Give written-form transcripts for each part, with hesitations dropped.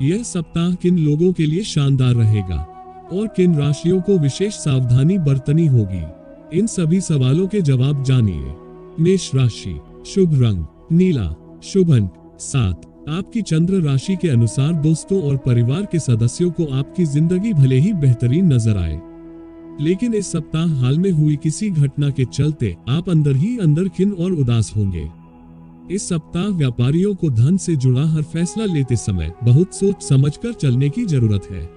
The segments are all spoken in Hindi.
यह सप्ताह किन लोगों के लिए शानदार रहेगा और किन राशियों को विशेष सावधानी बरतनी होगी, इन सभी सवालों के जवाब जानिए। मेष राशि। शुभ रंग नीला। शुभ अंक 7। आपकी चंद्र राशि के अनुसार दोस्तों और परिवार के सदस्यों को आपकी जिंदगी भले ही बेहतरीन नजर आए, लेकिन इस सप्ताह हाल में हुई किसी घटना के चलते आप अंदर ही अंदर खिन्न और उदास होंगे। इस सप्ताह व्यापारियों को धन से जुड़ा हर फैसला लेते समय बहुत सोच समझकर चलने की जरूरत है,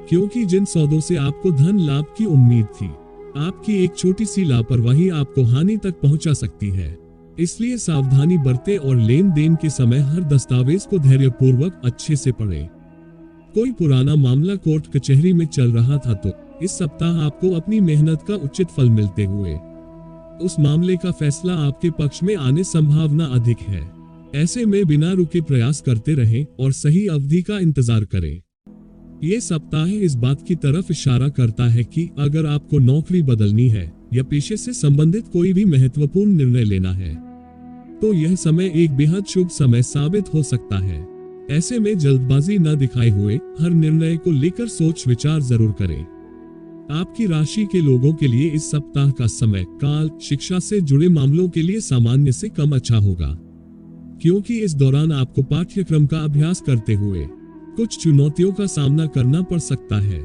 क्योंकि जिन सौदों से आपको धन लाभ की उम्मीद थी, आपकी एक छोटी सी लापरवाही आपको हानि तक पहुंचा सकती है। इसलिए सावधानी बरतें और लेन देन के समय हर दस्तावेज को धैर्यपूर्वक अच्छे से पढ़ें। कोई पुराना मामला कोर्ट कचहरी में चल रहा था तो इस सप्ताह आपको अपनी मेहनत का उचित फल मिलते हुए उस मामले का फैसला आपके पक्ष में आने संभावना अधिक है। ऐसे में बिना रुके प्रयास करते रहें और सही अवधि का इंतजार करें। ये सप्ताह इस बात की तरफ इशारा करता है कि अगर आपको नौकरी बदलनी है या पेशे से संबंधित कोई भी महत्वपूर्ण निर्णय लेना है, तो यह समय एक बेहद शुभ समय साबित हो सकता है। ऐसे में जल्दबाजी न दिखाए हुए हर निर्णय को लेकर सोच विचार जरूर करें। आपकी राशि के लोगों के लिए इस सप्ताह का समय काल शिक्षा से जुड़े मामलों के लिए सामान्य से कम अच्छा होगा, क्योंकि इस दौरान आपको पाठ्यक्रम का अभ्यास करते हुए कुछ चुनौतियों का सामना करना पड़ सकता है,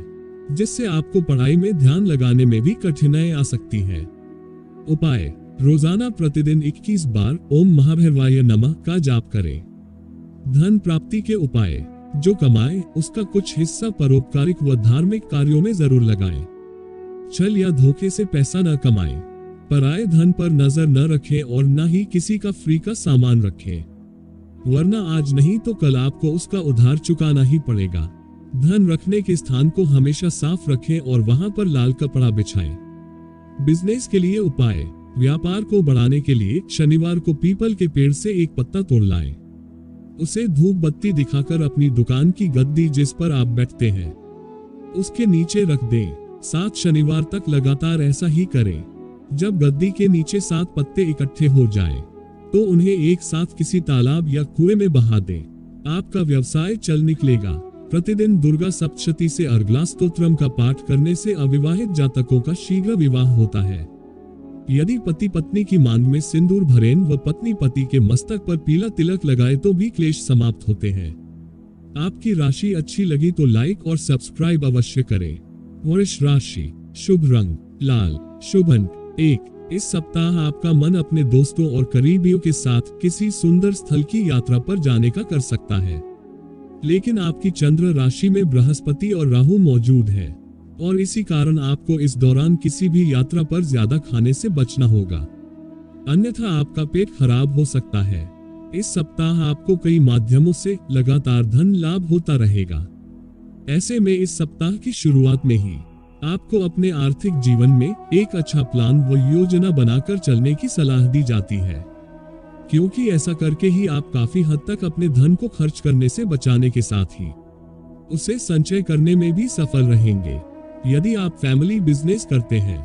जिससे आपको पढ़ाई में ध्यान लगाने में भी कठिनाई आ सकती है। उपाय: रोजाना प्रतिदिन 21 बार ओम महाभैरवाय नमः का जाप करें। धन प्राप्ति के उपाय: जो कमाए उसका कुछ हिस्सा परोपकारिक व धार्मिक कार्यों में जरूर लगाएं। छल या धोखे से पैसा न कमाएं। पराये धन पर नजर न रखें और न ही किसी का फ्री का सामान रखें, वरना आज नहीं तो कल आपको उसका उधार चुकाना ही पड़ेगा। धन रखने के स्थान को हमेशा साफ रखें और वहां पर लाल कपड़ा बिछाएं। बिजनेस के लिए उपाय: व्यापार को बढ़ाने के लिए शनिवार को पीपल के पेड़ से एक पत्ता तोड़ लाएं। उसे धूप बत्ती दिखाकर अपनी दुकान की गद्दी जिस पर आप बैठते हैं उसके नीचे रख दें। 7 शनिवार तक लगातार ऐसा ही करें। जब गद्दी के नीचे 7 पत्ते इकट्ठे हो जाएं, तो उन्हें एक साथ किसी तालाब या कुएं में बहा दें। आपका व्यवसाय चल निकलेगा। प्रतिदिन दुर्गा सप्तशती से अर्गला स्तोत्रम का पाठ करने से अविवाहित जातकों का शीघ्र विवाह होता है। यदि पति पत्नी की मांग में सिंदूर भरें व पत्नी पति के मस्तक पर पीला तिलक लगाए तो भी क्लेश समाप्त होते हैं। आपकी राशि अच्छी लगी तो लाइक और सब्सक्राइब अवश्य करें। वृष राशि। शुभ रंग लाल। शुभ अंक 1। इस सप्ताह आपका मन अपने दोस्तों और करीबियों के साथ किसी सुंदर स्थल की यात्रा पर जाने का कर सकता है, लेकिन आपकी चंद्र राशि में बृहस्पति और राहु मौजूद है और इसी कारण आपको इस दौरान किसी भी यात्रा पर ज्यादा खाने से बचना होगा, अन्यथा आपका पेट खराब हो सकता है। इस सप्ताह आपको कई माध्यमों से लगातार धन लाभ होता रहेगा। ऐसे में इस सप्ताह की शुरुआत में ही आपको अपने आर्थिक जीवन में एक अच्छा प्लान व योजना बनाकर चलने की सलाह दी जाती है, क्योंकि ऐसा करके ही आप काफी हद तक अपने धन को खर्च करने से बचाने के साथ ही उसे संचय करने में भी सफल रहेंगे। यदि आप फैमिली बिजनेस करते हैं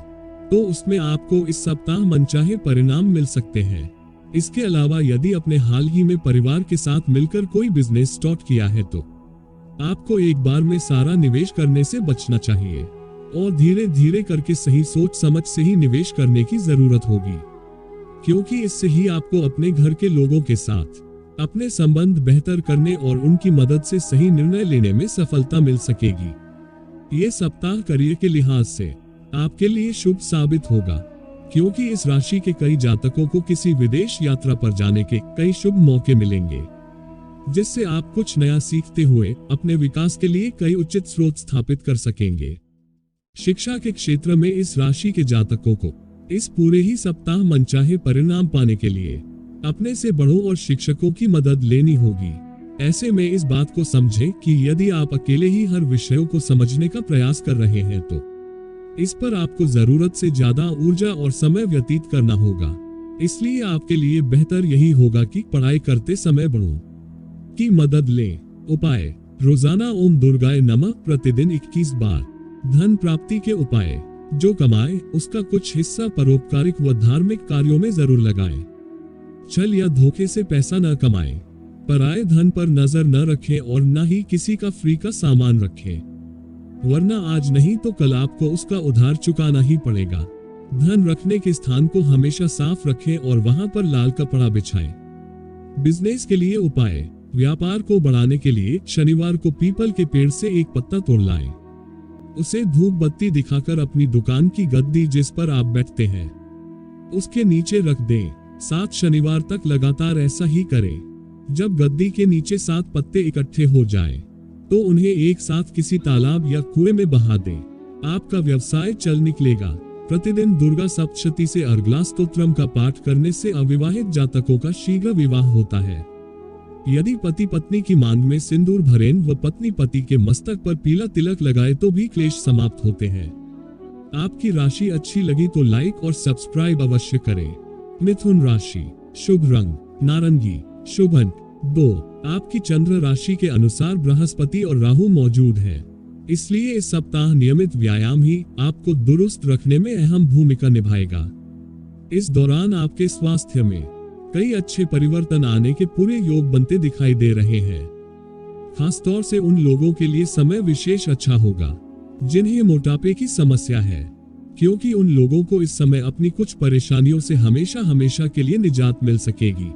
तो उसमें आपको इस सप्ताह मनचाहे परिणाम मिल सकते हैं। इसके अलावा यदि अपने हाल ही में परिवार के साथ मिलकर कोई बिजनेस स्टार्ट किया है तो आपको एक बार में सारा निवेश करने से बचना चाहिए और धीरे धीरे करके सही सोच समझ से ही निवेश करने की जरूरत होगी, क्योंकि इससे ही आपको अपने घर के लोगों के साथ अपने संबंध बेहतर करने और उनकी मदद से सही निर्णय लेने में सफलता मिल सकेगी। ये सप्ताह करियर के लिहाज से आपके लिए शुभ साबित होगा, क्योंकि इस राशि के कई जातकों को किसी विदेश यात्रा पर जाने के कई शुभ मौके मिलेंगे, जिससे आप कुछ नया सीखते हुए अपने विकास के लिए कई उचित स्रोत स्थापित कर सकेंगे। शिक्षा के क्षेत्र में इस राशि के जातकों को इस पूरे ही सप्ताह मनचाहे परिणाम पाने के लिए अपने से बड़ों और शिक्षकों की मदद लेनी होगी। ऐसे में इस बात को समझें कि यदि आप अकेले ही हर विषयों को समझने का प्रयास कर रहे हैं तो इस पर आपको जरूरत से ज्यादा ऊर्जा और समय व्यतीत करना होगा। इसलिए आपके लिए बेहतर यही होगा कि पढ़ाई करते समय बड़ों की मदद लें। उपाय: रोजाना ओम दुर्गाय नमः प्रतिदिन 21 बार। धन प्राप्ति के उपाय: जो कमाए उसका कुछ हिस्सा परोपकारिक व धार्मिक कार्यों में जरूर लगाएं। छल या धोखे से पैसा न कमाएं। पराये धन पर नजर न रखें और न ही किसी का फ्री का सामान रखें, वरना आज नहीं तो कल आपको उसका उधार चुकाना ही पड़ेगा। धन रखने के स्थान को हमेशा साफ रखें और वहां पर लाल कपड़ा बिछाएं। बिजनेस के लिए उपाय। व्यापार को बढ़ाने के लिए शनिवार को पीपल के पेड़ से एक पत्ता तोड़ लाएं। उसे धूप बत्ती दिखाकर अपनी दुकान की गद्दी जिस पर आप बैठते हैं उसके नीचे रख दें। 7 शनिवार तक लगातार ऐसा ही करें। जब गद्दी के नीचे 7 पत्ते इकट्ठे हो जाएं, तो उन्हें एक साथ किसी तालाब या कुएं में बहा दें। आपका व्यवसाय चल निकलेगा। प्रतिदिन दुर्गा सप्तशती से अर्गला स्तोत्रम का पाठ करने से अविवाहित जातकों का शीघ्र विवाह होता है। यदि पति पत्नी की मांग में सिंदूर भरें व पत्नी पति के मस्तक पर पीला तिलक लगाए तो भी क्लेश समाप्त होते हैं। आपकी राशि अच्छी लगी तो लाइक और सब्सक्राइब अवश्य करें। मिथुन राशि। शुभ रंग नारंगी। शुभ अंक 2। आपकी चंद्र राशि के अनुसार बृहस्पति और राहु मौजूद है, इसलिए इस सप्ताह नियमित व्यायाम ही आपको दुरुस्त रखने में अहम भूमिका निभाएगा। इस दौरान आपके स्वास्थ्य में कई अच्छे परिवर्तन आने के पूरे योग बनते दिखाई दे रहे हैं। खासतौर से उन लोगों के लिए समय विशेष अच्छा होगा जिन्हें मोटापे की समस्या है, क्योंकि उन लोगों को इस समय अपनी कुछ परेशानियों से हमेशा हमेशा के लिए निजात मिल सकेगी।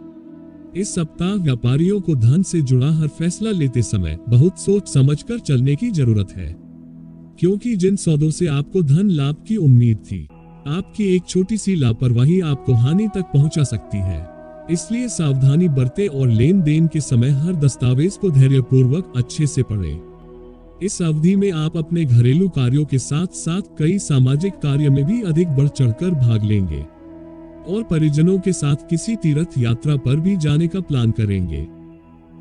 इस सप्ताह व्यापारियों को धन से जुड़ा हर फैसला लेते समय बहुत सोच समझकर चलने की जरूरत है, क्योंकि जिन सौदों से आपको धन लाभ की उम्मीद थी, आपकी एक छोटी सी लापरवाही आपको हानि तक पहुंचा सकती है। इसलिए सावधानी बरतें और लेन देन के समय हर दस्तावेज को धैर्यपूर्वक अच्छे से पढ़ें। इस अवधि में आप अपने घरेलू कार्यों के साथ साथ कई सामाजिक कार्य में भी अधिक बढ़ चढ़कर भाग लेंगे और परिजनों के साथ किसी तीर्थ यात्रा पर भी जाने का प्लान करेंगे।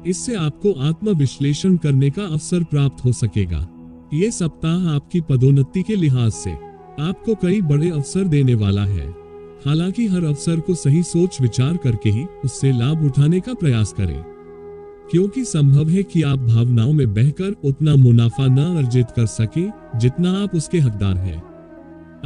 इससे आपको आत्मविश्लेषण करने का अवसर प्राप्त हो सकेगा। ये सप्ताह आपकी पदोन्नति के लिहाज से आपको कई बड़े अवसर देने वाला है। हालांकि हर अवसर को सही सोच विचार करके ही उससे लाभ उठाने का प्रयास करें, क्योंकि संभव है कि आप भावनाओं में बहकर उतना मुनाफा न अर्जित कर सके जितना आप उसके हकदार हैं।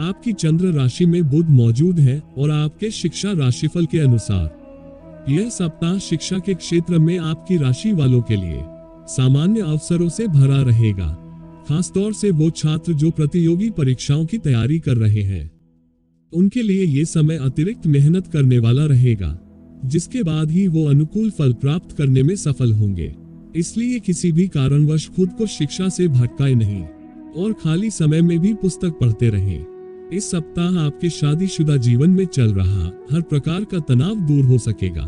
आपकी चंद्र राशि में बुध मौजूद है और आपके शिक्षा राशिफल के अनुसार यह सप्ताह शिक्षा के क्षेत्र में आपकी राशि वालों के लिए सामान्य अवसरों से भरा रहेगा। खासतौर से वो छात्र जो प्रतियोगी परीक्षाओं की तैयारी कर रहे हैं, उनके लिए ये समय अतिरिक्त मेहनत करने वाला रहेगा, जिसके बाद ही वो अनुकूल फल प्राप्त करने में सफल होंगे। इसलिए किसी भी कारणवश खुद को शिक्षा से भटकाए नहीं और खाली समय में भी पुस्तक पढ़ते रहें। इस सप्ताह आपके शादीशुदा जीवन में चल रहा हर प्रकार का तनाव दूर हो सकेगा।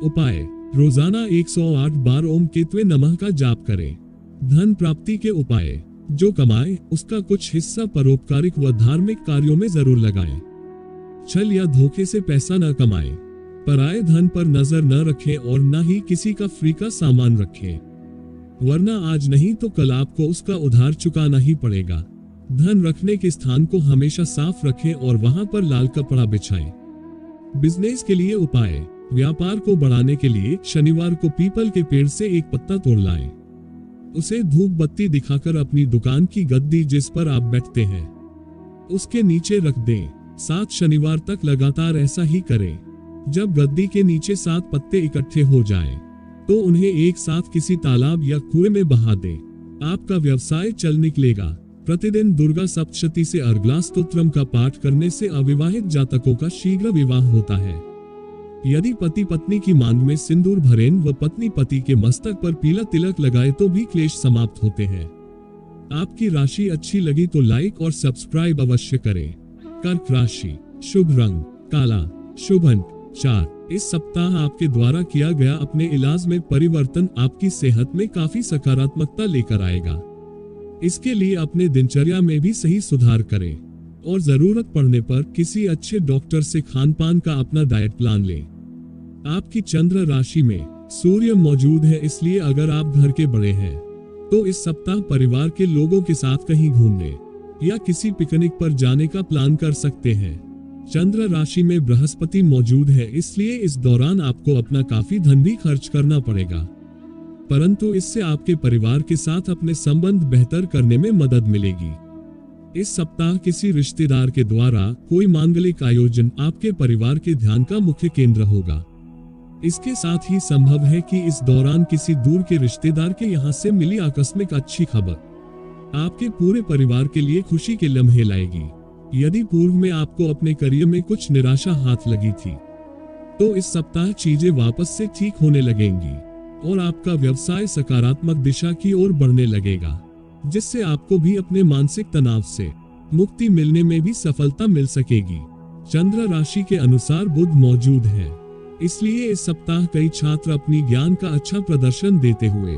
उपाय। रोजाना 108 बार ओम केतवे नमः का जाप करें। धन प्राप्ति के उपाय। जो कमाए उसका कुछ हिस्सा परोपकारिक व धार्मिक कार्यों में जरूर लगाएं। छल या धोखे से पैसा न कमाएं। पराये धन पर नजर न रखें और न ही किसी का फ्री का सामान रखें, वरना आज नहीं तो कल आपको उसका उधार चुकाना ही पड़ेगा। धन रखने के स्थान को हमेशा साफ रखें और वहां पर लाल कपड़ा बिछाएं। बिजनेस के लिए उपाय। व्यापार को बढ़ाने के लिए शनिवार को पीपल के पेड़ से एक पत्ता तोड़ लाएं। उसे धूप बत्ती दिखाकर अपनी दुकान की गद्दी जिस पर आप बैठते हैं उसके नीचे रख दें। 7 शनिवार तक लगातार ऐसा ही करें। जब गद्दी के नीचे 7 पत्ते इकट्ठे हो जाएं, तो उन्हें एक साथ किसी तालाब या कुएं में बहा दें। आपका व्यवसाय चल निकलेगा। प्रतिदिन दुर्गा सप्तशती से अर्गला स्तोत्रम का पाठ करने से अविवाहित जातकों का शीघ्र विवाह होता है। यदि पति पत्नी की मांग में सिंदूर भरें व पत्नी पति के मस्तक पर पीला तिलक लगाए तो भी क्लेश समाप्त होते हैं। आपकी राशि अच्छी लगी तो लाइक और सब्सक्राइब अवश्य करें। कर्क राशि। शुभ रंग काला। शुभ अंक 4। इस सप्ताह आपके द्वारा किया गया अपने इलाज में परिवर्तन आपकी सेहत में काफी सकारात्मकता लेकर आएगा। इसके लिए अपने दिनचर्या में भी सही सुधार करें और जरूरत पड़ने पर किसी अच्छे डॉक्टर से खान-पान का अपना डाइट प्लान लें। आपकी चंद्र राशि में सूर्य मौजूद है, इसलिए अगर आप घर के बड़े हैं तो इस सप्ताह परिवार के लोगों के साथ कहीं घूमने या किसी पिकनिक पर जाने का प्लान कर सकते हैं। चंद्र राशि में बृहस्पति मौजूद है, इसलिए इस दौरान आपको अपना काफी धन भी खर्च करना पड़ेगा, परंतु इससे आपके परिवार के साथ अपने संबंध बेहतर करने में मदद मिलेगी। इस सप्ताह किसी रिश्तेदार के द्वारा कोई मांगलिक आयोजन आपके परिवार के ध्यान का मुख्य केंद्र होगा। इसके साथ ही संभव है कि इस दौरान किसी दूर के रिश्तेदार के यहाँ से मिली आकस्मिक अच्छी खबर आपके पूरे परिवार के लिए खुशी के लम्हे लाएगी। यदि पूर्व में आपको अपने करियर में कुछ निराशा हाथ लगी थी, तो इस सप्ताह चीजें वापस से ठीक होने लगेंगी और आपका व्यवसाय सकारात्मक दिशा की ओर बढ़ने लगेगा, जिससे आपको भी अपने मानसिक तनाव से मुक्ति मिलने में भी सफलता मिल सकेगी। चंद्र राशि के अनुसार बुध मौजूद है, इसलिए इस सप्ताह कई छात्र अपनी ज्ञान का अच्छा प्रदर्शन देते हुए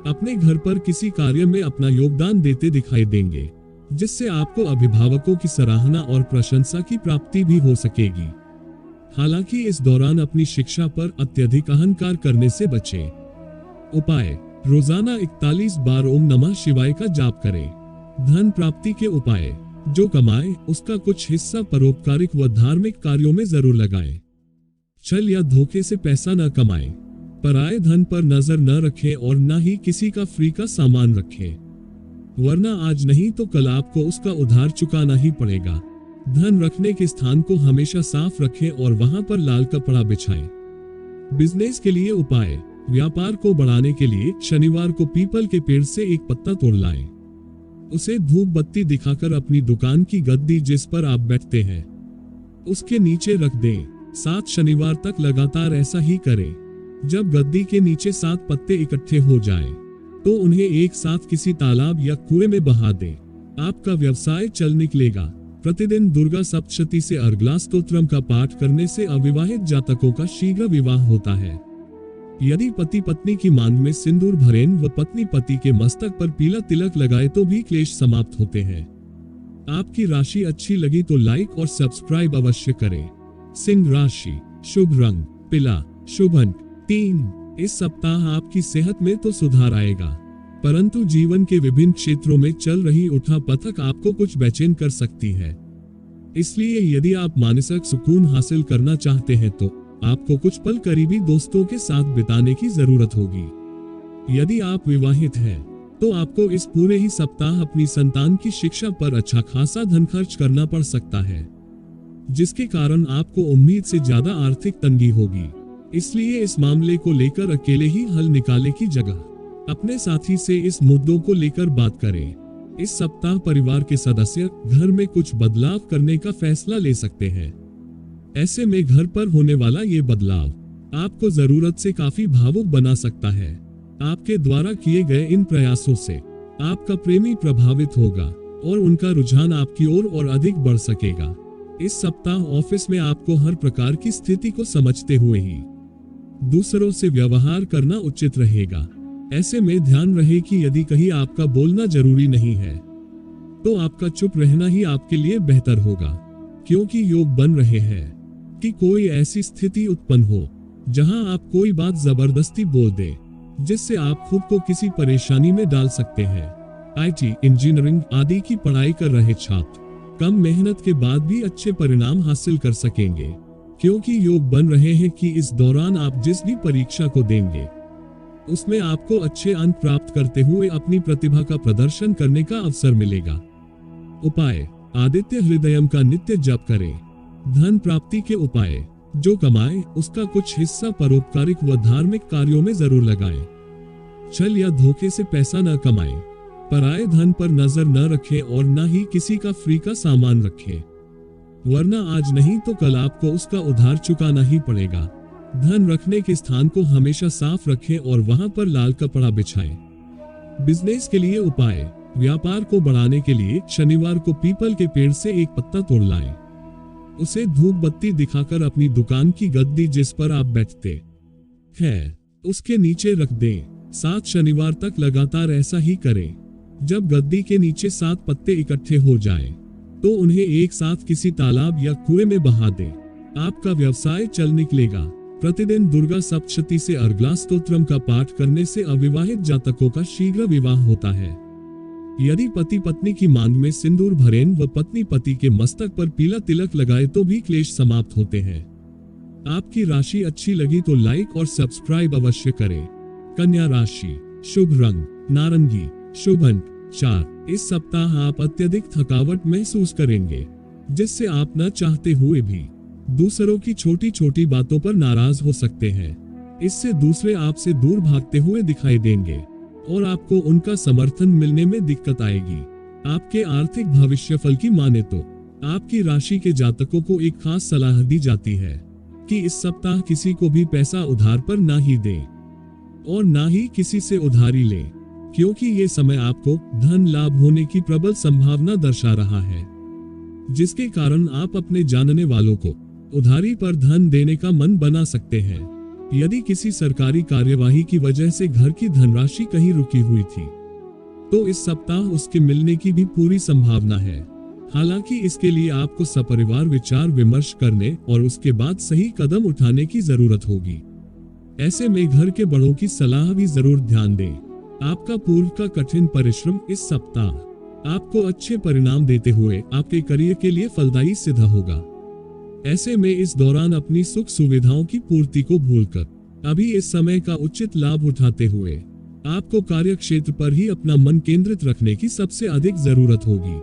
अपने घर पर किसी कार्य में अपना योगदान देते दिखाई देंगे, जिससे आपको अभिभावकों की सराहना और प्रशंसा की प्राप्ति भी हो सकेगी। हालांकि इस दौरान अपनी शिक्षा पर अत्यधिक अहंकार करने से बचें। उपाय: रोजाना 41 बार ओम नमः शिवाय का जाप करें। धन प्राप्ति के उपाय: जो कमाए उसका कुछ हिस्सा परोपकारिक व धार्मिक कार्यों में जरूर लगाएं। छल या धोखे से पैसा न कमाएं। पराये धन पर नजर न रखें और न ही किसी का फ्री का सामान रखें, वरना आज नहीं तो कल आपको उसका उधार चुकाना ही पड़ेगा। धन रखने के स्थान को हमेशा साफ रखें और वहां पर लाल कपड़ा बिछाएं। बिजनेस के लिए उपाय: व्यापार को बढ़ाने के लिए शनिवार को पीपल के पेड़ से एक पत्ता तोड़ लाएं। उसे धूप बत्ती दिखाकर अपनी दुकान की गद्दी जिस पर आप बैठते हैं उसके नीचे रख दें। 7 शनिवार तक लगातार ऐसा ही करें। जब गद्दी के नीचे 7 पत्ते इकट्ठे हो जाएं, तो उन्हें एक साथ किसी तालाब या कुएं में बहा दें। आपका व्यवसाय चल निकलेगा। प्रतिदिन दुर्गा सप्तशती से अर्गला स्तोत्रम का पाठ करने से अविवाहित जातकों का शीघ्र विवाह होता है। यदि पति पत्नी की मांग में सिंदूर भरें व पत्नी पति के मस्तक पर पीला तिलक लगाए तो भी क्लेश समाप्त होते हैं। आपकी राशि अच्छी लगी तो लाइक और सब्सक्राइब अवश्य करें। सिंह राशि: शुभ रंग पीला, शुभ अंक 3। इस सप्ताह आपकी सेहत में तो सुधार आएगा, परंतु जीवन के विभिन्न क्षेत्रों में चल रही उठापटक आपको कुछ बेचैन कर सकती है। इसलिए यदि आप मानसिक सुकून हासिल करना चाहते हैं तो आपको कुछ पल करीबी दोस्तों के साथ बिताने की जरूरत होगी। यदि आप विवाहित हैं, तो आपको इस पूरे ही सप्ताह अपनी संतान की शिक्षा पर अच्छा खासा धन खर्च करना पड़ सकता है, जिसके कारण आपको उम्मीद से ज्यादा आर्थिक तंगी होगी। इसलिए इस मामले को लेकर अकेले ही हल निकालने की जगह अपने साथी से इस मुद्दों को लेकर बात करें। इस सप्ताह परिवार के सदस्य घर में कुछ बदलाव करने का फैसला ले सकते हैं। ऐसे में घर पर होने वाला ये बदलाव आपको जरूरत से काफी भावुक बना सकता है। आपके द्वारा किए गए इन प्रयासों से आपका प्रेमी प्रभावित होगा और उनका रुझान आपकी ओर और अधिक बढ़ सकेगा। इस सप्ताह ऑफिस में आपको हर प्रकार की स्थिति को समझते हुए ही दूसरों से व्यवहार करना उचित रहेगा। ऐसे में ध्यान रहे कि यदि कहीं आपका बोलना जरूरी नहीं है, तो आपका चुप रहना ही आपके लिए बेहतर होगा, क्योंकि योग बन रहे हैं कि कोई ऐसी स्थिति उत्पन्न हो जहां आप कोई बात जबरदस्ती बोल दें, जिससे आप खुद को किसी परेशानी में डाल सकते हैं। आईटी, इंजीनियरिंग आदि की पढ़ाई कर रहे छात्र कम मेहनत के बाद भी अच्छे परिणाम हासिल कर सकेंगे, क्योंकि योग बन रहे हैं कि इस दौरान आप जिस भी परीक्षा को देंगे उसमें आपको अच्छे अंक प्राप्त करते हुए अपनी प्रतिभा का प्रदर्शन करने का अवसर मिलेगा। उपाय: आदित्य हृदयम का नित्य जप करें। धन प्राप्ति के उपाय: जो कमाए उसका कुछ हिस्सा परोपकारिक व धार्मिक कार्यों में जरूर लगाएं। छल या धोखे से पैसा न कमाएं। पराये धन पर नजर न रखें और न ही किसी का फ्री का सामान रखें, वरना आज नहीं तो कल आपको उसका उधार चुकाना ही पड़ेगा। धन रखने के स्थान को हमेशा साफ रखें और वहां पर लाल कपड़ा बिछाएं। बिजनेस के लिए उपाय: व्यापार को बढ़ाने के लिए शनिवार को पीपल के पेड़ से एक पत्ता तोड़ लाएं। उसे धूप बत्ती दिखाकर अपनी दुकान की गद्दी जिस पर आप बैठते हैं उसके नीचे रख दें। 7 शनिवार तक लगातार ऐसा ही करें। जब गद्दी के नीचे 7 पत्ते इकट्ठे हो जाएं, तो उन्हें एक साथ किसी तालाब या कुएं में बहा दें। आपका व्यवसाय चल निकलेगा। प्रतिदिन दुर्गा सप्तशती से अर्गला स्तोत्रम का पाठ करने से अविवाहित जातकों का शीघ्र विवाह होता है। यदि पति पत्नी की मांग में सिंदूर भरें व पत्नी पति के मस्तक पर पीला तिलक लगाए तो भी क्लेश समाप्त होते हैं। आपकी राशि अच्छी लगी तो लाइक और सब्सक्राइब अवश्य करें। कन्या राशि: शुभ रंग नारंगी, शुभ अंक 4। इस सप्ताह आप अत्यधिक थकावट महसूस करेंगे, जिससे आप न चाहते हुए भी दूसरों की छोटी छोटी बातों पर नाराज हो सकते हैं। इससे दूसरे आपसे दूर भागते हुए दिखाई देंगे और आपको उनका समर्थन मिलने में दिक्कत आएगी। आपके आर्थिक भविष्यफल की माने तो आपकी राशि के जातकों को एक खास सलाह दी जाती है कि इस सप्ताह किसी को भी पैसा उधार पर ना ही दें और ना ही किसी से उधारी लें, क्योंकि ये समय आपको धन लाभ होने की प्रबल संभावना दर्शा रहा है, जिसके कारण आप अपने जानने वालों को उधारी पर धन देने का मन बना सकते हैं। यदि किसी सरकारी कार्यवाही की वजह से घर की धनराशि कहीं रुकी हुई थी तो इस सप्ताह उसके मिलने की भी पूरी संभावना है। हालांकि इसके लिए आपको सपरिवार विचार विमर्श करने और उसके बाद सही कदम उठाने की जरूरत होगी। ऐसे में घर के बड़ों की सलाह भी जरूर ध्यान दें। आपका पूर्व का कठिन परिश्रम इस सप्ताह आपको अच्छे परिणाम देते हुए आपके करियर के लिए फलदायी सिद्ध होगा। ऐसे में इस दौरान अपनी सुख सुविधाओं की पूर्ति को भूलकर अभी इस समय का उचित लाभ उठाते हुए आपको कार्य क्षेत्र पर ही अपना मन केंद्रित रखने की सबसे अधिक जरूरत होगी,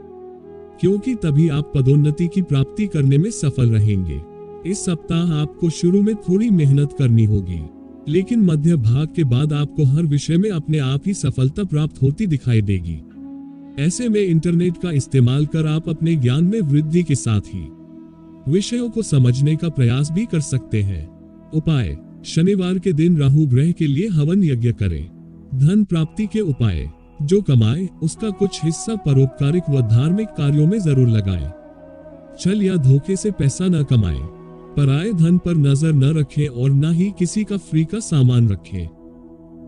क्योंकि तभी आप पदोन्नति की प्राप्ति करने में सफल रहेंगे। इस सप्ताह आपको शुरू में थोड़ी मेहनत करनी होगी, लेकिन मध्य भाग के बाद आपको हर विषय में अपने आप ही सफलता प्राप्त होती दिखाई देगी। ऐसे में इंटरनेट का इस्तेमाल कर आप अपने ज्ञान में वृद्धि के साथ ही विषयों को समझने का प्रयास भी कर सकते हैं। उपाय: शनिवार के दिन राहु ग्रह के लिए हवन यज्ञ करें। धन प्राप्ति के उपाय: जो कमाए उसका कुछ हिस्सा परोपकारिक व धार्मिक कार्यों में जरूर लगाएं। छल या धोखे से पैसा न कमाएं। पराये धन पर नजर न रखें और न ही किसी का फ्री का सामान रखें,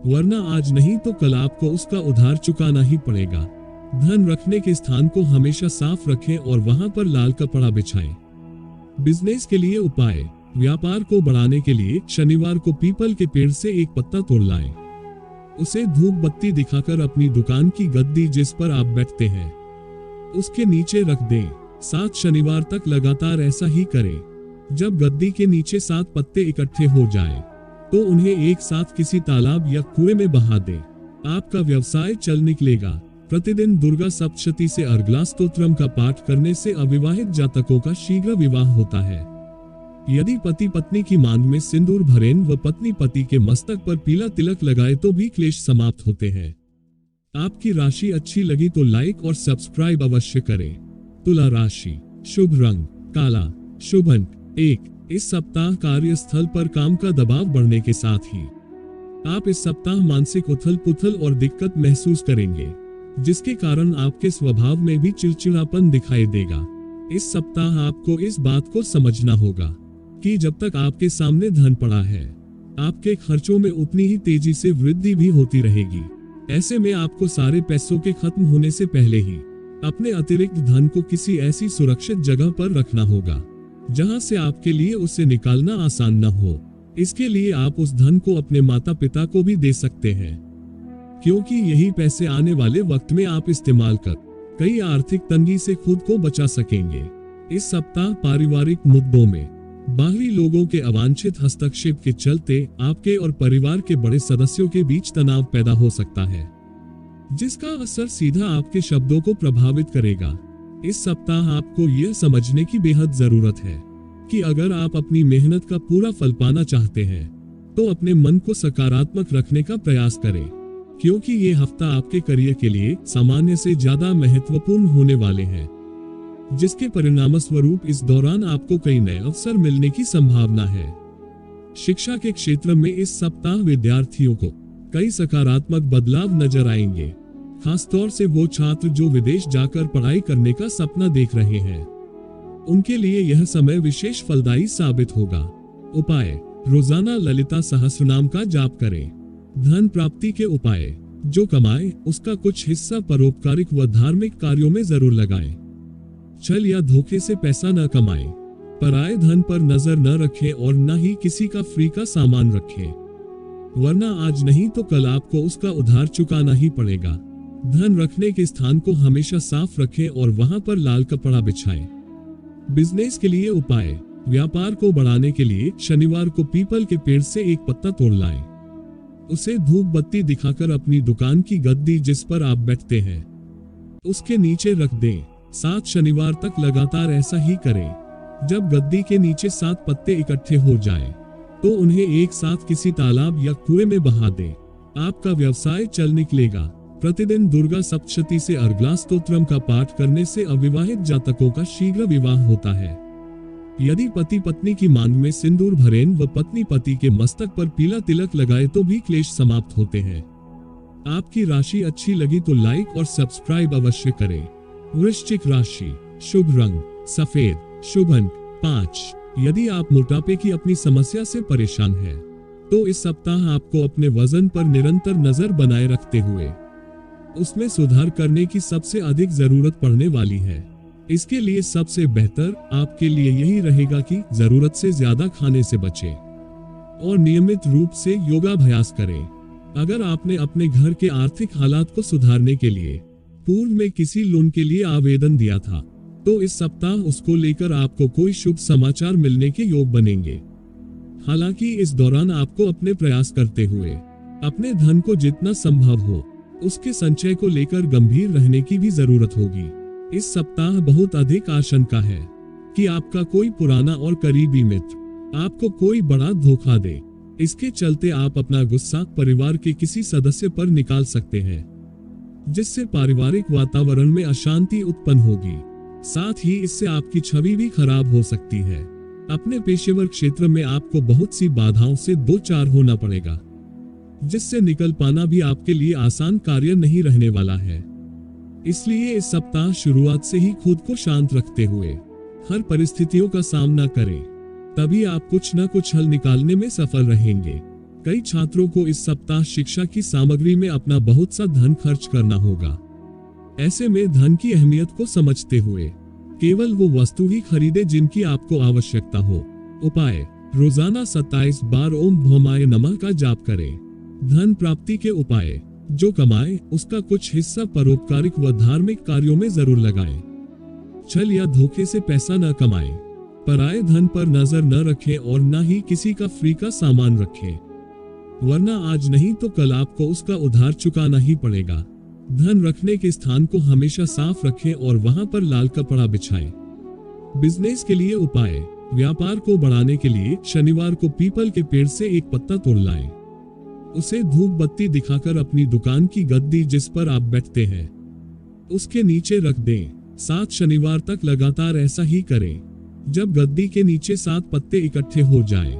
वरना आज नहीं तो कल आपको उसका उधार चुकाना ही पड़ेगा। धन रखने के स्थान को हमेशा साफ रखें और वहां पर लाल कपड़ा बिछाएं। बिजनेस के लिए उपाय: व्यापार को बढ़ाने के लिए शनिवार को पीपल के पेड़ से एक पत्ता तोड़ लाएं। उसे धूप बत्ती दिखाकर अपनी दुकान की गद्दी जिस पर आप बैठते हैं उसके नीचे रख दें। 7 शनिवार तक लगातार ऐसा ही करें। जब गद्दी के नीचे 7 पत्ते इकट्ठे हो जाएं, तो उन्हें एक साथ किसी तालाब या कुएं में बहा दें। आपका व्यवसाय चल निकलेगा। प्रतिदिन दुर्गा सप्तशती से अर्गला स्तोत्रम का पाठ करने से अविवाहित जातकों का शीघ्र विवाह होता है। यदि पति पत्नी की मांग में सिंदूर भरें व पत्नी पति के मस्तक पर पीला तिलक लगाए तो भी क्लेश समाप्त होते हैं। आपकी राशि अच्छी लगी तो लाइक और सब्सक्राइब अवश्य करें। तुला राशि: शुभ रंग काला, शुभ अंक 1। इस सप्ताह कार्यस्थल पर काम का दबाव बढ़ने के साथ ही आप इस सप्ताह मानसिक उथल पुथल और दिक्कत महसूस करेंगे, जिसके कारण आपके स्वभाव में भी चिड़चिड़ापन दिखाई देगा। इस सप्ताह आपको इस बात को समझना होगा कि जब तक आपके सामने धन पड़ा है, आपके खर्चों में उतनी ही तेजी से वृद्धि भी होती रहेगी। ऐसे में आपको सारे पैसों के खत्म होने से पहले ही अपने अतिरिक्त धन को किसी ऐसी सुरक्षित जगह पर रखना होगा जहां से आपके लिए उसे निकालना आसान न हो। इसके लिए आप उस धन को अपने माता पिता को भी दे सकते हैं, क्योंकि यही पैसे आने वाले वक्त में आप इस्तेमाल कर कई आर्थिक तंगी से खुद को बचा सकेंगे। इस सप्ताह पारिवारिक मुद्दों में बाहरी लोगों के अवांछित हस्तक्षेप के चलते आपके और परिवार के बड़े सदस्यों के बीच तनाव पैदा हो सकता है, जिसका असर सीधा आपके शब्दों को प्रभावित करेगा। इस सप्ताह आपको यह समझने की बेहद जरूरत है कि अगर आप अपनी मेहनत का पूरा फल पाना चाहते हैं तो अपने मन को सकारात्मक रखने का प्रयास करें, क्योंकि ये हफ्ता आपके करियर के लिए सामान्य से ज्यादा महत्वपूर्ण होने वाले हैं, जिसके परिणामस्वरूप इस दौरान आपको कई नए अवसर मिलने की संभावना है। शिक्षा के क्षेत्र में इस सप्ताह विद्यार्थियों को कई सकारात्मक बदलाव नजर आएंगे, खासतौर से वो छात्र जो विदेश जाकर पढ़ाई करने का सपना देख रहे हैं। उनके लिए यह समय विशेष फलदायी साबित होगा। उपाय: रोजाना ललिता सहस्रनाम का जाप करें। धन प्राप्ति के उपाय: जो कमाए उसका कुछ हिस्सा परोपकारिक व धार्मिक कार्यों में जरूर लगाएं। छल या धोखे से पैसा न कमाएं। पराये धन पर नजर न रखें और न ही किसी का फ्री का सामान रखें, वरना आज नहीं तो कल आपको उसका उधार चुकाना ही पड़ेगा। धन रखने के स्थान को हमेशा साफ रखें और वहां पर लाल कपड़ा बिछाएं। बिजनेस के लिए उपाय: व्यापार को बढ़ाने के लिए शनिवार को पीपल के पेड़ से एक पत्ता तोड़ लाएं। उसे धूप बत्ती दिखाकर अपनी दुकान की गद्दी जिस पर आप बैठते हैं उसके नीचे रख दें। 7 शनिवार तक लगातार ऐसा ही करें। जब गद्दी के नीचे 7 पत्ते इकट्ठे हो जाएं, तो उन्हें एक साथ किसी तालाब या कुएं में बहा दें। आपका व्यवसाय चल निकलेगा। प्रतिदिन दुर्गा सप्तशती से अर्गला स्तोत्रम का पाठ करने से अविवाहित जातकों का शीघ्र विवाह होता है। यदि पति पत्नी की मांग में सिंदूर भरें व पत्नी पति के मस्तक पर पीला तिलक लगाए तो भी क्लेश समाप्त होते हैं। आपकी राशि अच्छी लगी तो लाइक और सब्सक्राइब अवश्य करें। वृश्चिक राशि, शुभ रंग सफेद, शुभ अंक 5। यदि आप मोटापे की अपनी समस्या से परेशान हैं, तो इस सप्ताह आपको अपने वजन पर निरंतर नजर बनाए रखते हुए उसमें सुधार करने की सबसे अधिक जरूरत पड़ने वाली है। इसके लिए सबसे बेहतर आपके लिए यही रहेगा कि जरूरत से ज्यादा खाने से बचें और नियमित रूप से योगाभ्यास करें। अगर आपने अपने घर के आर्थिक हालात को सुधारने के लिए पूर्व में किसी लोन के लिए आवेदन दिया था, तो इस सप्ताह उसको लेकर आपको कोई शुभ समाचार मिलने के योग बनेंगे। हालांकि इस दौरान आपको अपने प्रयास करते हुए अपने धन को जितना संभव हो उसके संचय को लेकर गंभीर रहने की भी जरूरत होगी। इस सप्ताह बहुत अधिक आशंका है कि आपका कोई पुराना और करीबी मित्र आपको कोई बड़ा धोखा दे। इसके चलते आप अपना गुस्सा परिवार के किसी सदस्य पर निकाल सकते हैं, जिससे पारिवारिक वातावरण में अशांति उत्पन्न होगी। साथ ही इससे आपकी छवि भी खराब हो सकती है। अपने पेशेवर क्षेत्र में आपको बहुत सी बाधाओं से दो चार होना पड़ेगा, जिससे निकल पाना भी आपके लिए आसान कार्य नहीं रहने वाला है। इसलिए इस सप्ताह शुरुआत से ही खुद को शांत रखते हुए हर परिस्थितियों का सामना करें, तभी आप कुछ न कुछ हल निकालने में सफल रहेंगे। कई छात्रों को इस सप्ताह शिक्षा की सामग्री में अपना बहुत सा धन खर्च करना होगा। ऐसे में धन की अहमियत को समझते हुए केवल वो वस्तु ही खरीदे जिनकी आपको आवश्यकता हो। उपाय: रोजाना 27 बार ओम भौमाय नमः का जाप करें। धन प्राप्ति के उपाय: जो कमाए उसका कुछ हिस्सा परोपकारिक व धार्मिक कार्यों में जरूर लगाएं। छल या धोखे से पैसा न कमाएं। पराये धन पर नजर न रखें और न ही किसी का फ्री का सामान रखें, वरना आज नहीं तो कल आपको उसका उधार चुकाना ही पड़ेगा। धन रखने के स्थान को हमेशा साफ रखें और वहां पर लाल कपड़ा बिछाएं। बिजनेस के लिए उपाय: व्यापार को बढ़ाने के लिए शनिवार को पीपल के पेड़ से एक पत्ता तोड़ लाएं। उसे धूप बत्ती दिखाकर अपनी दुकान की गद्दी जिस पर आप बैठते हैं उसके नीचे रख दें। 7 शनिवार तक लगातार ऐसा ही करें। जब गद्दी के नीचे 7 पत्ते इकट्ठे हो जाएं,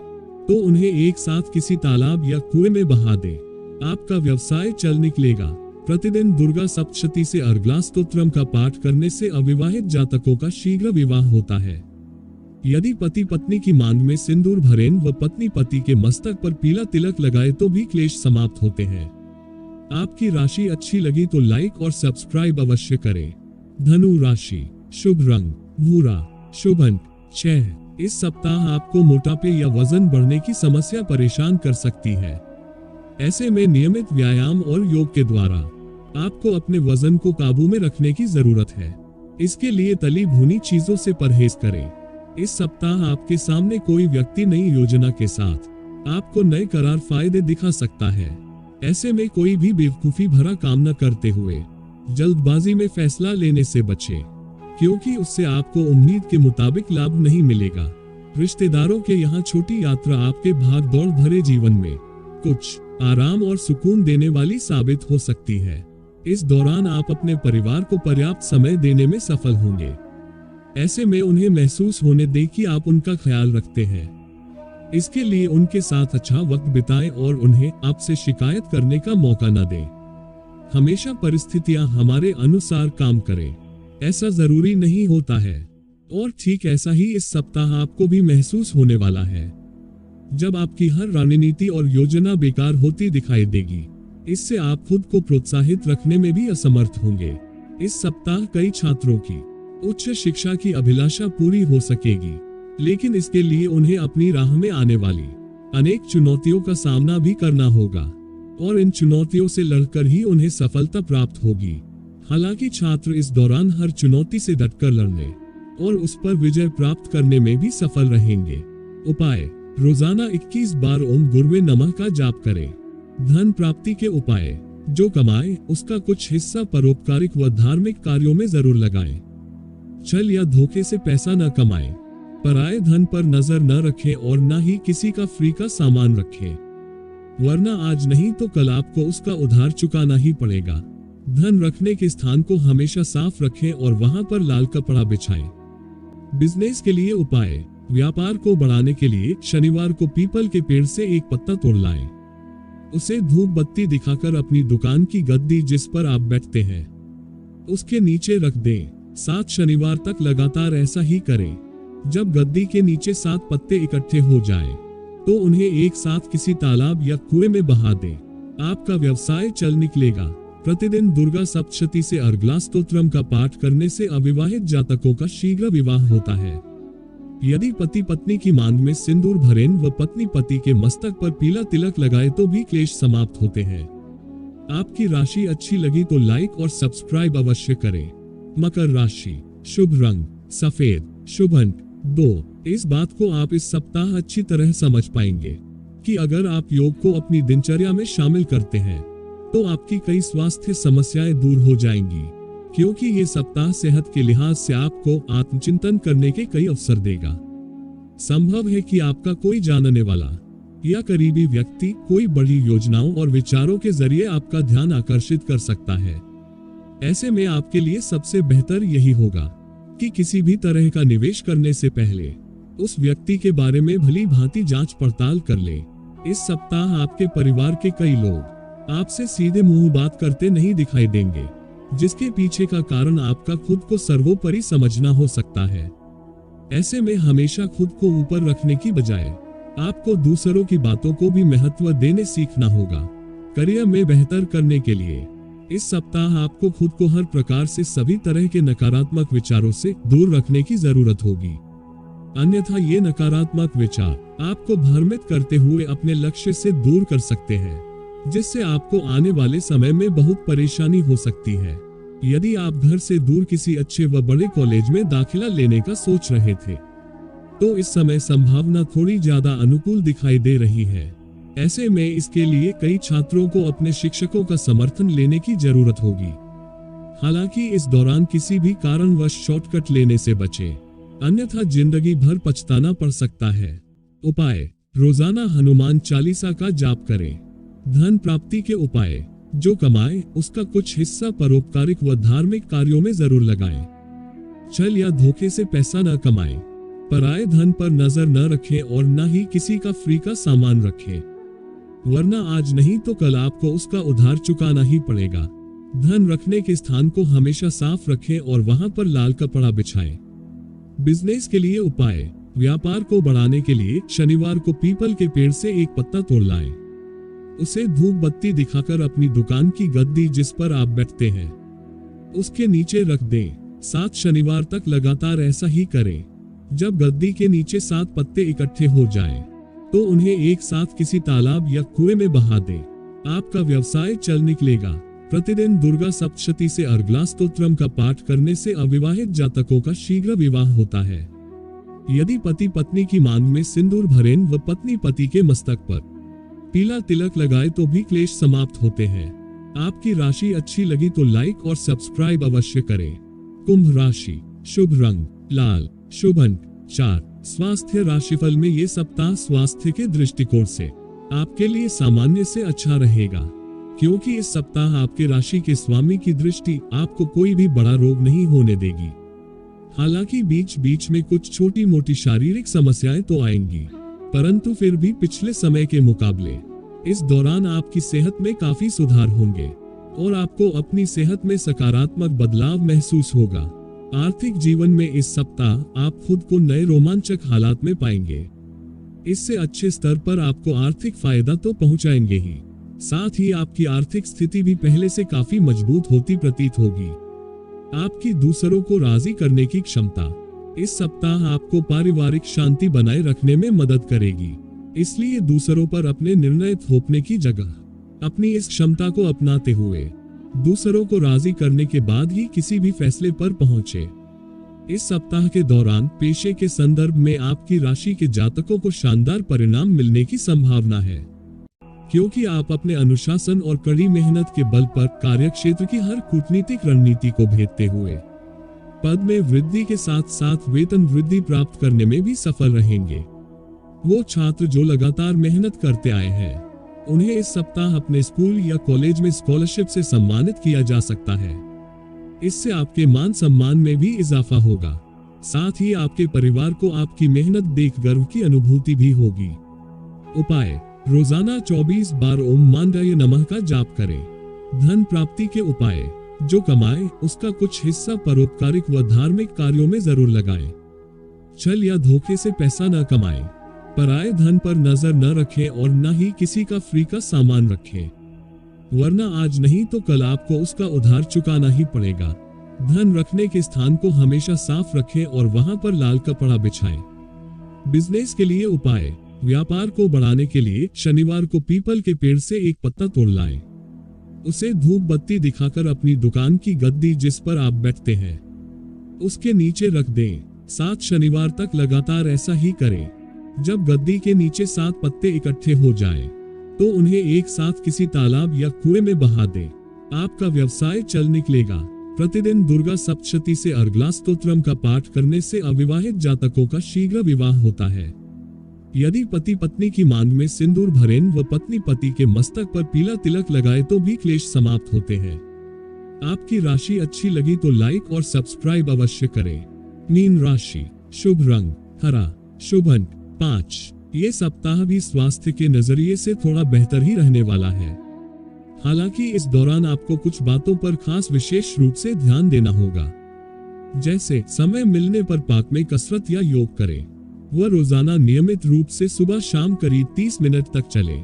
तो उन्हें एक साथ किसी तालाब या कुएं में बहा दें। आपका व्यवसाय चल निकलेगा। प्रतिदिन दुर्गा सप्तशती से अर्गला स्तोत्रम का पाठ करने से अविवाहित जातकों का शीघ्र विवाह होता है। यदि पति पत्नी की मांग में सिंदूर भरें व पत्नी पति के मस्तक पर पीला तिलक लगाए तो भी क्लेश समाप्त होते हैं। आपकी राशि अच्छी लगी तो लाइक और सब्सक्राइब अवश्य करें। धनु राशि, शुभ रंग भूरा, शुभ अंक 6। इस सप्ताह आपको मोटापे या वजन बढ़ने की समस्या परेशान कर सकती है। ऐसे में नियमित व्यायाम और योग के द्वारा आपको अपने वजन को काबू में रखने की जरूरत है। इसके लिए तली भुनी चीजों से परहेज करें। इस सप्ताह आपके सामने कोई व्यक्ति नई योजना के साथ आपको नए करार फायदे दिखा सकता है। ऐसे में कोई भी बेवकूफी भरा काम न करते हुए जल्दबाजी में फैसला लेने से बचें, क्योंकि उससे आपको उम्मीद के मुताबिक लाभ नहीं मिलेगा। रिश्तेदारों के यहाँ छोटी यात्रा आपके भाग दौड़ भरे जीवन में कुछ आराम और सुकून देने वाली साबित हो सकती है। इस दौरान आप अपने परिवार को पर्याप्त समय देने में सफल होंगे। ऐसे में उन्हें महसूस होने दें कि आप उनका ख्याल रखते हैं। इसके लिए उनके साथ अच्छा वक्त बिताएं और उन्हें आपसे शिकायत करने का मौका न दें। हमेशा परिस्थितियां हमारे अनुसार काम करें, ऐसा जरूरी नहीं होता है। और ठीक ऐसा ही इस सप्ताह आपको भी महसूस होने वाला है, जब आपकी हर रणनीति और योजना बेकार होती दिखाई देगी। इससे आप खुद को प्रोत्साहित रखने में भी असमर्थ होंगे। इस सप्ताह कई छात्रों की उच्च शिक्षा की अभिलाषा पूरी हो सकेगी, लेकिन इसके लिए उन्हें अपनी राह में आने वाली अनेक चुनौतियों का सामना भी करना होगा और इन चुनौतियों से लड़कर ही उन्हें सफलता प्राप्त होगी। हालांकि छात्र इस दौरान हर चुनौती से डटकर लड़ने और उस पर विजय प्राप्त करने में भी सफल रहेंगे। उपाय: रोजाना 21 बार ओम गुरुवे नमः का जाप करें। धन प्राप्ति के उपाय: जो कमाए उसका कुछ हिस्सा परोपकारिक व धार्मिक कार्यों में जरूर लगाएं। छल या धोखे से पैसा न कमाएं। पराये धन पर नजर न रखें और न ही किसी का फ्री का सामान रखें, वरना आज नहीं तो कल आपको उसका उधार चुकाना ही पड़ेगा। धन रखने के स्थान को हमेशा साफ रखें और वहां पर लाल कपड़ा बिछाएं। बिजनेस के लिए उपाय। व्यापार को बढ़ाने के लिए शनिवार को पीपल के पेड़ से एक पत्ता तोड़ लाएं। उसे धूप बत्ती दिखाकर अपनी दुकान की गद्दी जिस पर आप बैठते हैं उसके नीचे रख दें। 7 शनिवार तक लगातार ऐसा ही करें। जब गद्दी के नीचे 7 पत्ते इकट्ठे हो जाएं, तो उन्हें एक साथ किसी तालाब या कुएं में बहा दें। आपका व्यवसाय चल निकलेगा। प्रतिदिन दुर्गा सप्तशती से अर्गला स्तोत्रम का पाठ करने से अविवाहित जातकों का शीघ्र विवाह होता है। यदि पति पत्नी की मांग में सिंदूर भरें व पत्नी पति के मस्तक पर पीला तिलक लगाए तो भी क्लेश समाप्त होते हैं। आपकी राशि अच्छी लगी तो लाइक और सब्सक्राइब अवश्य करें। मकर राशि। शुभ रंग सफेद। शुभ अंक 2। इस बात को आप इस सप्ताह अच्छी तरह समझ पाएंगे कि अगर आप योग को अपनी दिनचर्या में शामिल करते हैं तो आपकी कई स्वास्थ्य समस्याएं दूर हो जाएंगी, क्योंकि ये सप्ताह सेहत के लिहाज से आपको आत्मचिंतन करने के कई अवसर देगा। संभव है कि आपका कोई जानने वाला या करीबी व्यक्ति कोई बड़ी योजनाओं और विचारों के जरिए आपका ध्यान आकर्षित कर सकता है। ऐसे में आपके लिए सबसे बेहतर यही होगा कि किसी भी तरह का निवेश करने से पहले उस व्यक्ति के बारे में भली भांति जांच पड़ताल कर ले। इस सप्ताह आपके परिवार के कई लोग आपसे सीधे मुंह बात करते नहीं दिखाई देंगे, जिसके पीछे का कारण आपका खुद को सर्वोपरि समझना हो सकता है। ऐसे में हमेशा खुद को ऊपर रखने की बजाय आपको दूसरों की बातों को भी महत्व देने सीखना होगा। करियर में बेहतर करने के लिए इस सप्ताह आपको खुद को हर प्रकार से सभी तरह के नकारात्मक विचारों से दूर रखने की जरूरत होगी, अन्यथा ये नकारात्मक विचार आपको भ्रमित करते हुए अपने लक्ष्य से दूर कर सकते हैं, जिससे आपको आने वाले समय में बहुत परेशानी हो सकती है। यदि आप घर से दूर किसी अच्छे व बड़े कॉलेज में दाखिला लेने का सोच रहे थे, तो इस समय संभावना थोड़ी ज्यादा अनुकूल दिखाई दे रही है। ऐसे में इसके लिए कई छात्रों को अपने शिक्षकों का समर्थन लेने की जरूरत होगी। हालांकि इस दौरान किसी भी कारणवश शॉर्टकट लेने से बचें, अन्यथा जिंदगी भर पछताना पड़ सकता है। उपाय। रोजाना हनुमान चालीसा का जाप करें। धन प्राप्ति के उपाय। जो कमाए उसका कुछ हिस्सा परोपकारिक व धार्मिक कार्यों में जरूर लगाएं। छल या धोखे से पैसा न कमाएं। पराये धन पर नजर न रखें और न ही किसी का फ्री का सामान रखें, वरना आज नहीं तो कल आपको उसका उधार चुकाना ही पड़ेगा। धन रखने के स्थान को हमेशा साफ रखें और वहां पर लाल कपड़ा बिछाएं। बिजनेस के लिए उपाय। व्यापार को बढ़ाने के लिए शनिवार को पीपल के पेड़ से एक पत्ता तोड़ लाएं। उसे धूप बत्ती दिखाकर अपनी दुकान की गद्दी जिस पर आप बैठते हैं उसके नीचे रख दें। 7 शनिवार तक लगातार ऐसा ही करें। जब गद्दी के नीचे 7 पत्ते इकट्ठे हो जाएं, तो उन्हें एक साथ किसी तालाब या कुएं में बहा दें। आपका व्यवसाय चल निकलेगा। प्रतिदिन दुर्गा सप्तशती से अर्गला स्तोत्रम का पाठ करने से अविवाहित जातकों का शीघ्र विवाह होता है। यदि पति पत्नी की मांग में सिंदूर भरें व पत्नी पति के मस्तक पर पीला तिलक लगाए तो भी क्लेश समाप्त होते हैं। आपकी राशि अच्छी लगी तो लाइक और सब्सक्राइब अवश्य करें। कुंभ राशि। शुभ रंग लाल। शुभ अंक 4। स्वास्थ्य राशिफल में ये सप्ताह स्वास्थ्य के दृष्टिकोण से आपके लिए सामान्य से अच्छा रहेगा, क्योंकि इस सप्ताह आपके राशि के स्वामी की दृष्टि आपको कोई भी बड़ा रोग नहीं होने देगी। हालांकि बीच बीच में कुछ छोटी मोटी शारीरिक समस्याएं तो आएंगी, परंतु फिर भी पिछले समय के मुकाबले इस दौरान आपकी सेहत में काफी सुधार होंगे और आपको अपनी सेहत में सकारात्मक बदलाव महसूस होगा। आर्थिक जीवन में इस सप्ताह आप खुद को नए रोमांचक हालात में पाएंगे। इससे अच्छे स्तर पर आपको आर्थिक फायदा तो पहुंचाएंगे ही, साथ ही आपकी आर्थिक स्थिति भी पहले से काफी मजबूत होती प्रतीत होगी। आपकी दूसरों को राजी करने की क्षमता इस सप्ताह आपको पारिवारिक शांति बनाए रखने में मदद करेगी। इसलिए दूसरों पर अपने निर्णय थोपने की जगह अपनी इस क्षमता को अपनाते हुए दूसरों को राजी करने के बाद ही किसी भी फैसले पर पहुंचे। इस सप्ताह के दौरान पेशे के संदर्भ में आपकी राशि के जातकों को शानदार परिणाम मिलने की संभावना है, क्योंकि आप अपने अनुशासन और कड़ी मेहनत के बल पर कार्यक्षेत्र की हर कूटनीतिक रणनीति को भेदते हुए पद में वृद्धि के साथ साथ वेतन वृद्धि प्राप्त करने में भी सफल रहेंगे। वो छात्र जो लगातार मेहनत करते आए हैं, उन्हें इस सप्ताह अपने स्कूल या कॉलेज में स्कॉलरशिप से सम्मानित किया जा सकता है। इससे आपके मान सम्मान में भी इजाफा होगा। साथ ही आपके परिवार को आपकी मेहनत देख गर्व की अनुभूति भी होगी। उपाय: रोजाना 24 बार ओम मांगल्य नमः का जाप करें। धन प्राप्ति के उपाय: जो कमाए उसका कुछ हिस्सा परोपकारिक व धार्मिक कार्यों में जरूर लगाएं। छल या धोखे से पैसा न कमाएं। पराये धन पर नजर न रखें और न ही किसी का फ्री का सामान रखें, वरना आज नहीं तो कल आपको उसका उधार चुकाना ही पड़ेगा। धन रखने के स्थान को हमेशा साफ रखें और वहां पर लाल कपड़ा बिछाएं। बिजनेस के लिए उपाय: व्यापार को बढ़ाने के लिए शनिवार को पीपल के पेड़ से एक पत्ता तोड़ लाएं। उसे धूप बत्ती दिखाकर अपनी दुकान की गद्दी जिस पर आप बैठते हैं, उसके नीचे रख दें। 7 शनिवार तक लगातार ऐसा ही करें। जब गद्दी के नीचे 7 पत्ते इकट्ठे हो जाएं, तो उन्हें एक साथ किसी तालाब या कुएं में बहा दें। आपका व्यवसाय चल निकलेगा। प्रतिदिन दुर्गा सप्तशती से अर्गला स्तोत्रम का पाठ करने से अविवाहित जातकों का शीघ्र विवाह होता है। यदि पति पत्नी की मांग में सिंदूर भरें व पत्नी पति के मस्तक पर पीला तिलक लगाए तो भी क्लेश समाप्त होते हैं। आपकी राशि अच्छी लगी तो लाइक और सब्सक्राइब अवश्य करें। मीन राशि: शुभ रंग हरा, शुभ अंक 5। ये सप्ताह भी स्वास्थ्य के नजरिए से थोड़ा बेहतर ही रहने वाला है। हालांकि इस दौरान आपको कुछ बातों पर खास विशेष रूप से ध्यान देना होगा, जैसे समय मिलने पर पार्क में कसरत या योग करें। वह रोजाना नियमित रूप से सुबह शाम करीब 30 मिनट तक चले।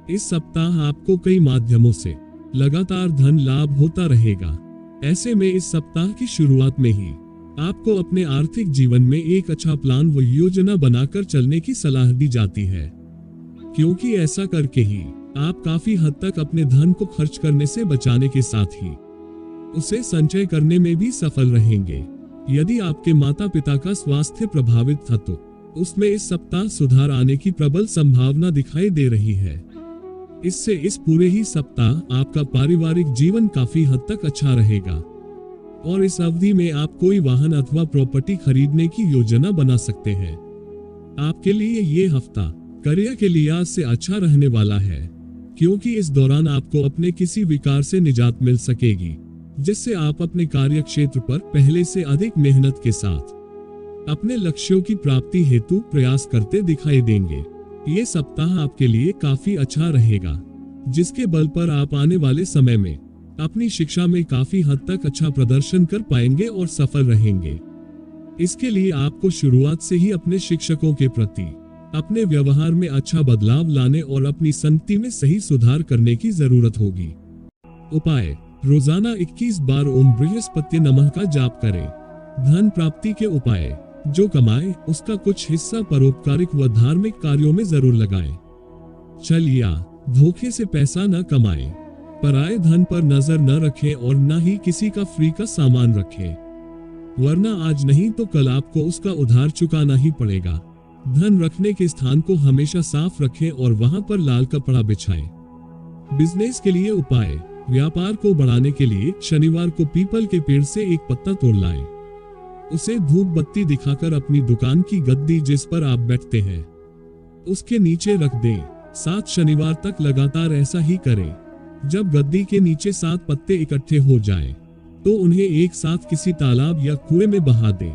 इस सप्ताह आपको कई माध्यमों से लगातार धन लाभ होता रहेगा। ऐसे में इस सप्ताह की शुरुआत में ही आपको अपने आर्थिक जीवन में एक अच्छा प्लान व योजना बनाकर चलने की सलाह दी जाती है, क्योंकि ऐसा करके ही आप काफी हद तक अपने धन को खर्च करने से बचाने के साथ ही उसे संचय करने में भी सफल रहेंगे। यदि आपके माता पिता का स्वास्थ्य प्रभावित था तो उसमें इस सप्ताह सुधार आने की प्रबल संभावना दिखाई दे रही है। इससे इस पूरे ही सप्ताह आपका पारिवारिक जीवन काफी हद तक अच्छा रहेगा और इस अवधि में आप कोई वाहन अथवा प्रॉपर्टी खरीदने की योजना बना सकते हैं। आपके लिए ये हफ्ता करियर के लिहाज से अच्छा रहने वाला है, क्योंकि इस दौरान आपको अपने किसी विकार से निजात मिल सकेगी, जिससे आप अपने कार्य क्षेत्र पर पहले से अधिक मेहनत के साथ अपने लक्ष्यों की प्राप्ति हेतु प्रयास करते दिखाई देंगे। ये सप्ताह आपके लिए काफी अच्छा रहेगा, जिसके बल पर आप आने वाले समय में अपनी शिक्षा में काफी हद तक अच्छा प्रदर्शन कर पाएंगे और सफल रहेंगे। इसके लिए आपको शुरुआत से ही अपने शिक्षकों के प्रति अपने व्यवहार में अच्छा बदलाव लाने और अपनी संगति में सही सुधार करने की जरूरत होगी। उपाय: रोजाना 21 बार ओम बृहस्पति नमः का जाप करें। धन प्राप्ति के उपाय: जो कमाए उसका कुछ हिस्सा परोपकारिक व धार्मिक कार्यों में जरूर लगाएं। छल या धोखे से पैसा न कमाएं। पराये धन पर नजर न रखें और न ही किसी का फ्री का सामान रखें, वरना आज नहीं तो कल आपको उसका उधार चुकाना ही पड़ेगा। धन रखने के स्थान को हमेशा साफ रखें और वहां पर लाल कपड़ा बिछाएं। बिजनेस के लिए उपाय: व्यापार को बढ़ाने के लिए शनिवार को पीपल के पेड़ से एक पत्ता तोड़ लाएं। उसे धूप बत्ती दिखाकर अपनी दुकान की गद्दी जिस पर आप बैठते हैं, उसके नीचे रख दें। 7 शनिवार तक लगातार ऐसा ही करें। जब गद्दी के नीचे 7 पत्ते इकट्ठे हो जाएं, तो उन्हें एक साथ किसी तालाब या कुएं में बहा दें।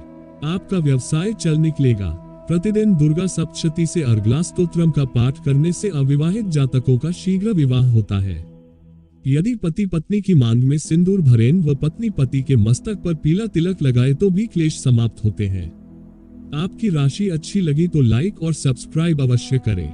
आपका व्यवसाय चल निकलेगा। प्रतिदिन दुर्गा सप्तशती से अर्गला स्तोत्रम का पाठ करने से अविवाहित जातकों का शीघ्र विवाह होता है। यदि पति पत्नी की मांग में सिंदूर भरें व पत्नी पति के मस्तक पर पीला तिलक लगाए तो भी क्लेश समाप्त होते हैं। आपकी राशि अच्छी लगी तो लाइक और सब्सक्राइब अवश्य करें।